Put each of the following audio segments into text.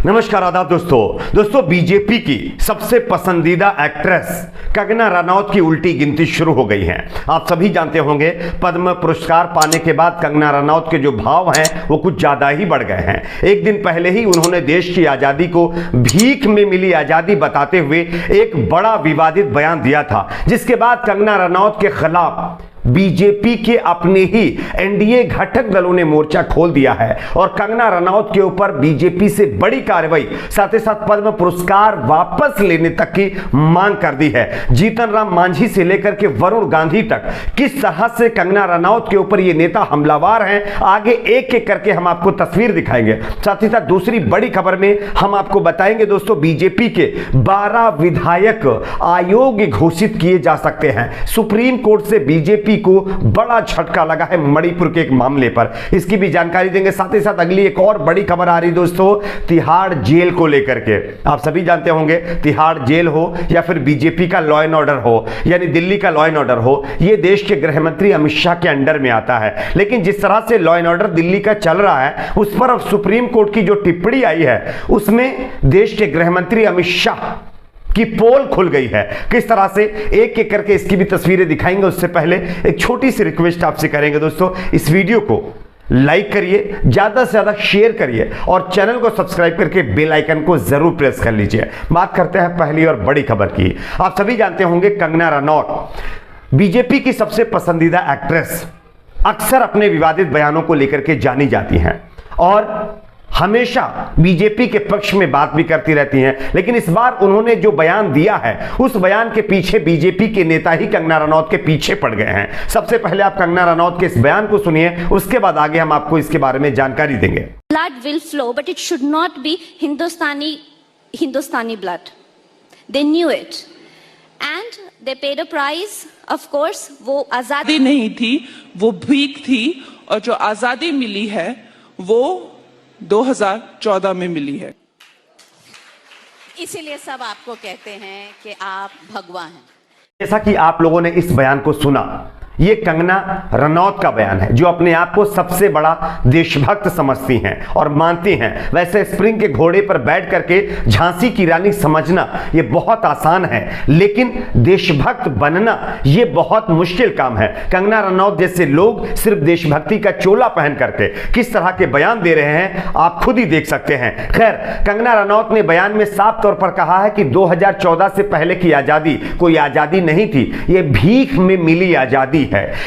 नमस्कार आदाब दोस्तों बीजेपी की सबसे पसंदीदा एक्ट्रेस कंगना रनौत की उल्टी गिनती शुरू हो गई है। आप सभी जानते होंगे पद्म पुरस्कार पाने के बाद कंगना रनौत के जो भाव हैं वो कुछ ज्यादा ही बढ़ गए हैं। एक दिन पहले ही उन्होंने देश की आजादी को भीख में मिली आजादी बताते हुए एक बड़ा विवादित बयान दिया था, जिसके बाद कंगना रनौत के खिलाफ बीजेपी के अपने ही एनडीए घटक दलों ने मोर्चा खोल दिया है और कंगना रनौत के ऊपर बीजेपी से बड़ी कार्रवाई, साथ ही साथ पद्म पुरस्कार वापस लेने तक की मांग कर दी है। जीतन राम मांझी से लेकर के वरुण गांधी तक किस तरह से कंगना रनौत के ऊपर ये नेता हमलावर हैं, आगे एक एक करके हम आपको तस्वीर दिखाएंगे। साथ ही साथ दूसरी बड़ी खबर में हम आपको बताएंगे दोस्तों, बीजेपी के 12 विधायक अयोग्य घोषित किए जा सकते हैं। सुप्रीम कोर्ट से बीजेपी को बड़ा झटका लगा है मणिपुर के एक मामले पर, इसकी भी जानकारी देंगे। साथ ही साथ अगली एक और बड़ी खबर आ रही दोस्तों, तिहाड़ जेल को लेकर के। आप सभी जानते होंगे तिहाड़ जेल हो या फिर बीजेपी का लॉ एंड ऑर्डर हो, यानी दिल्ली का लॉ एंड ऑर्डर हो, यह देश के गृह मंत्री अमित शाह के अंडर में आता है। लेकिन जिस तरह से लॉ एंड ऑर्डर दिल्ली का चल रहा है, उस पर अब सुप्रीम कोर्ट की जो टिप्पणी आई है उसमें देश के गृह मंत्री अमित शाह की पोल खुल गई है। किस तरह से एक एक करके इसकी भी तस्वीरें दिखाएंगे। उससे पहले एक छोटी सी रिक्वेस्ट आपसे करेंगे दोस्तों, इस वीडियो को लाइक करिए, ज्यादा से ज्यादा शेयर करिए और चैनल को सब्सक्राइब करके बेल आइकन को जरूर प्रेस कर लीजिए। बात करते हैं पहली और बड़ी खबर की। आप सभी जानते होंगे कंगना रनौत बीजेपी की सबसे पसंदीदा एक्ट्रेस, अक्सर अपने विवादित बयानों को लेकर के जानी जाती हैं और हमेशा बीजेपी के पक्ष में बात भी करती रहती हैं। लेकिन इस बार उन्होंने जो बयान दिया है उस बयान के पीछे बीजेपी के नेता ही कंगना रनौत के पीछे पड़ गए हैं। सबसे पहले आप कंगना रनौत के इस बयान को सुनिए, उसके बाद आगे हम आपको इसके बारे में जानकारी देंगे। Blood will flow, but it should not be Hindustani blood. They knew it, and they paid a price. Of course, वो आजादी नहीं थी, वो भीख थी, और जो आजादी मिली है वो 2014 में मिली है। इसीलिए सब आपको कहते हैं कि आप भगवा हैं। जैसा कि आप लोगों ने इस बयान को सुना, ये कंगना रनौत का बयान है जो अपने आप को सबसे बड़ा देशभक्त समझती हैं और मानती हैं। वैसे स्प्रिंग के घोड़े पर बैठ करके झांसी की रानी समझना ये बहुत आसान है, लेकिन देशभक्त बनना ये बहुत मुश्किल काम है। कंगना रनौत जैसे लोग सिर्फ देशभक्ति का चोला पहन करके किस तरह के बयान दे रहे हैं आप खुद ही देख सकते हैं। खैर, कंगना रनौत ने बयान में साफ तौर पर कहा है कि 2014 से पहले की आजादी कोई आजादी नहीं थी, ये भीख में मिली आजादी है।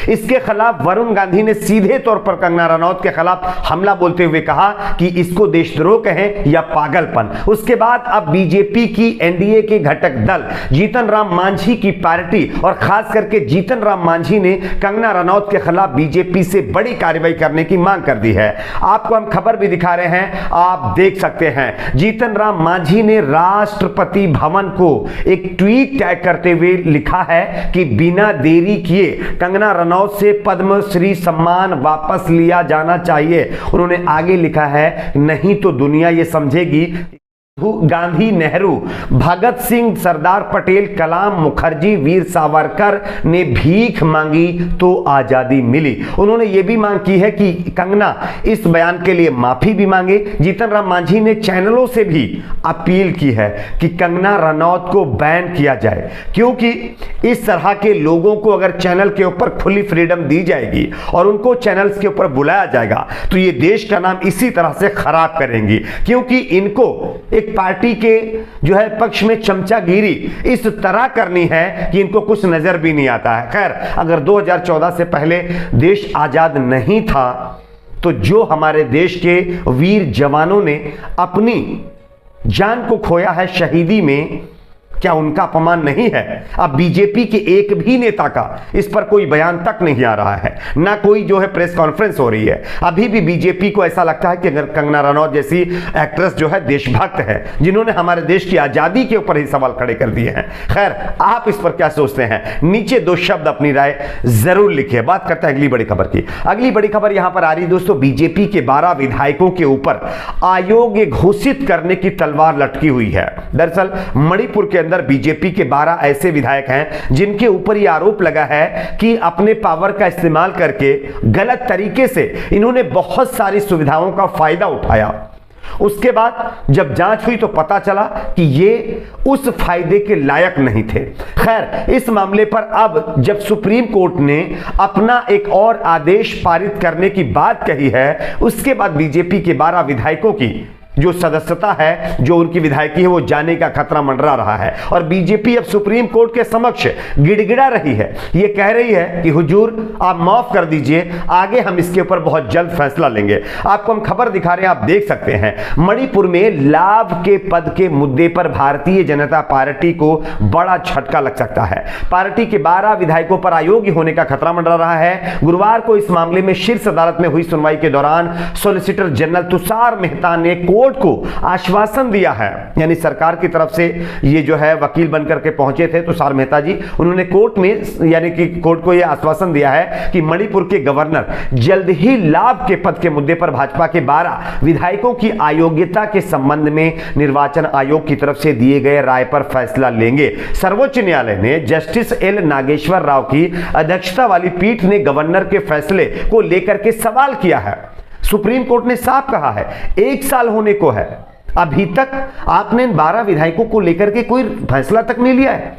इसके खिलाफ वरुण गांधी ने सीधे तौर पर कंगना रनौत के खिलाफ हमला बोलते हुए कहा कि इसको देशद्रोह कहें या पागलपन। उसके बाद अब बीजेपी की एनडीए के घटक दल जीतन राम मांझी की पार्टी और खास करके जीतन राम मांझी ने कंगना रनौत के खिलाफ बीजेपी से बड़ी कार्रवाई करने की मांग कर दी है। आपको हम खबर भी दिखा रहे हैं, आप देख सकते हैं। जीतन राम मांझी ने राष्ट्रपति भवन को एक ट्वीट टैग करते हुए लिखा है कि बिना देरी किए कंगना रनौत से पद्मश्री सम्मान वापस लिया जाना चाहिए। उन्होंने आगे लिखा है, नहीं तो दुनिया ये समझेगी गांधी, नेहरू, भगत सिंह, सरदार पटेल, कलाम, मुखर्जी, वीर सावरकर ने भीख मांगी तो आजादी मिली। उन्होंने यह भी मांग की है कि कंगना इस बयान के लिए माफी भी मांगे। जीतन राम मांझी ने चैनलों से भी अपील की है कि कंगना रनौत को बैन किया जाए, क्योंकि इस तरह के लोगों को अगर चैनल के ऊपर खुली फ्रीडम दी जाएगी और उनको चैनल्स के ऊपर बुलाया जाएगा तो ये देश का नाम इसी तरह से खराब करेंगी, क्योंकि इनको एक पार्टी के जो है पक्ष में चमचागिरी इस तरह करनी है कि इनको कुछ नजर भी नहीं आता है। खैर, अगर 2014 से पहले देश आजाद नहीं था तो जो हमारे देश के वीर जवानों ने अपनी जान को खोया है शहीदी में, क्या उनका अपमान नहीं है? अब बीजेपी के एक भी नेता का इस पर कोई बयान तक नहीं आ रहा है, ना कोई जो है प्रेस कॉन्फ्रेंस हो रही है। अभी भी बीजेपी को ऐसा लगता है कि अगर कंगना रनौत जैसी एक्ट्रेस जो है देशभक्त है, जिन्होंने हमारे देश की आजादी के ऊपर ही सवाल खड़े कर दिए हैं। खैर, आप इस पर क्या सोचते हैं? नीचे 2 शब्द अपनी राय जरूर लिखिए। बात करते हैं अगली बड़ी खबर की। अगली बड़ी खबर यहां पर आ रही दोस्तों, बीजेपी के 12 विधायकों के ऊपर अयोग्य घोषित करने की तलवार लटकी हुई है। दरअसल मणिपुर के अंदर बीजेपी के 12 ऐसे विधायक हैं जिनके ऊपर यह आरोप लगा है कि अपने पावर का इस्तेमाल करके गलत तरीके से इन्होंने बहुत सारी सुविधाओं का फायदा उठाया उसके बाद जब जांच हुई तो पता चला कि ये उस फायदे के लायक नहीं थे। खैर, इस मामले पर अब जब सुप्रीम कोर्ट ने अपना एक और आदेश पारित करने की बात कही है, उसके बाद बीजेपी के 12 विधायकों की जो सदस्यता है, जो उनकी विधायकी है, वो जाने का खतरा मंडरा रहा है। और बीजेपी अब सुप्रीम कोर्ट के समक्ष गिड़गिड़ा रही है। ये कह रही है कि हुजूर आप माफ कर दीजिए, आगे हम इसके ऊपर बहुत जल्द फैसला लेंगे। आपको हम खबर दिखा रहे हैं, आप देख सकते हैं मणिपुर में लाभ के पद के मुद्दे पर भारतीय जनता पार्टी को बड़ा झटका लग सकता है। पार्टी के 12 विधायकों पर अयोग्य होने का खतरा मंडरा रहा है। गुरुवार को इस मामले में शीर्ष अदालत में हुई सुनवाई के दौरान सॉलिसिटर जनरल तुषार मेहता ने कोर्ट को आश्वासन दिया है, यानी सरकार की तरफ से ये जो है वकील बनकर के पहुंचे थे तुषार मेहता जी, उन्होंने कोर्ट में यानी कि कोर्ट को यह आश्वासन दिया है कि मणिपुर के गवर्नर जल्द ही लाभ के पद के मुद्दे पर भाजपा के 12 विधायकों की अयोग्यता के संबंध में निर्वाचन आयोग की तरफ से दिए गए राय पर फैसला लेंगे। सर्वोच्च न्यायालय ने जस्टिस एल नागेश्वर राव की अध्यक्षता वाली पीठ ने गवर्नर के फैसले को लेकर के सवाल किया है। सुप्रीम कोर्ट ने साफ कहा है 1 साल होने को है, अभी तक आपने इन 12 विधायकों को लेकर के कोई फैसला तक नहीं लिया है।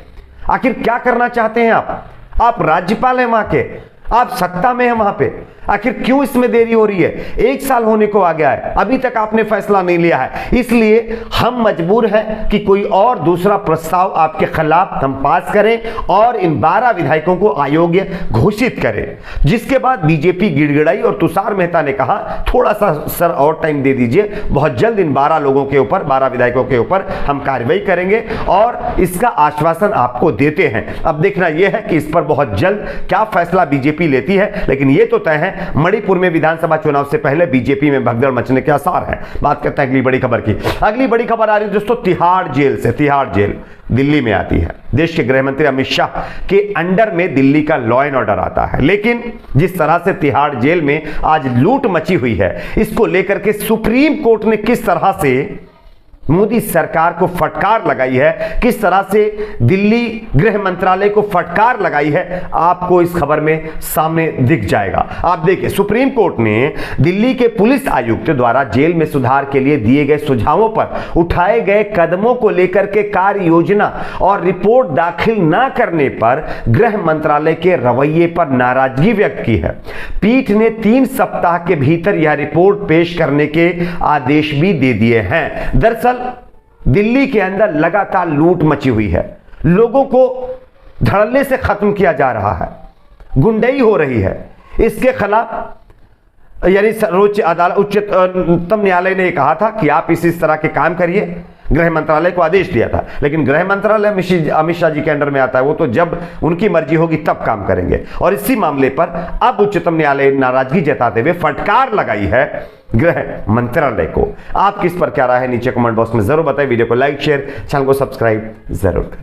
आखिर क्या करना चाहते हैं आप राज्यपाल हैं वहां के, आप सत्ता में हैं वहां पे, आखिर क्यों इसमें देरी हो रही है? 1 साल होने को आ गया है, अभी तक आपने फैसला नहीं लिया है। इसलिए हम मजबूर हैं कि कोई और दूसरा प्रस्ताव आपके खिलाफ हम पास करें और इन 12 विधायकों को अयोग्य घोषित करें। जिसके बाद बीजेपी गिड़गिड़ाई और तुषार मेहता ने कहा थोड़ा सा सर और टाइम दे दीजिए, बहुत जल्द इन 12 लोगों के ऊपर, 12 विधायकों के ऊपर हम कार्रवाई करेंगे और इसका आश्वासन आपको देते हैं। अब देखना यह है कि इस पर बहुत जल्द क्या फैसला बीजेपी लेती है, लेकिन यह तो तय है मणिपुर में विधानसभा चुनाव से पहले बीजेपी में भगदड़ मचने के आसार हैं। बात करते हैं अगली बड़ी खबर की। अगली बड़ी खबर आ रही है दोस्तों तिहाड़ जेल से। तिहाड़ जेल दिल्ली में आती है। देश के गृह मंत्री अमित शाह के अंडर में दिल्ली का लॉ एंड ऑर्डर आता है, लेकिन जिस तरह से तिहाड़ जेल में आज लूट मची हुई है, इसको लेकर के सुप्रीम कोर्ट ने किस तरह से मोदी सरकार को फटकार लगाई है, किस तरह से दिल्ली गृह मंत्रालय को फटकार लगाई है, आपको इस खबर में सामने दिख जाएगा। आप देखिए, सुप्रीम कोर्ट ने दिल्ली के पुलिस आयुक्त द्वारा जेल में सुधार के लिए दिए गए सुझावों पर उठाए गए कदमों को लेकर के कार्य योजना और रिपोर्ट दाखिल न करने पर गृह मंत्रालय के रवैये पर नाराजगी व्यक्त की है। पीठ ने 3 सप्ताह के भीतर यह रिपोर्ट पेश करने के आदेश भी दे दिए हैं। दरअसल दिल्ली के अंदर लगातार लूट मची हुई है, लोगों को धड़ल्ले से खत्म किया जा रहा है, गुंडई हो रही है। इसके खिलाफ यानी सर्वोच्च अदालत, उच्चतम न्यायालय ने कहा था कि आप इस तरह के काम करिए, गृह मंत्रालय को आदेश दिया था, लेकिन गृह मंत्रालय अमित शाह जी के अंडर में आता है, वो तो जब उनकी मर्जी होगी तब काम करेंगे। और इसी मामले पर अब उच्चतम न्यायालय ने नाराजगी जताते हुए फटकार लगाई है गृह मंत्रालय को। आप किस पर क्या राय है नीचे कमेंट बॉक्स में जरूर बताएं। वीडियो को लाइक शेयर, चैनल को सब्सक्राइब जरूर करें।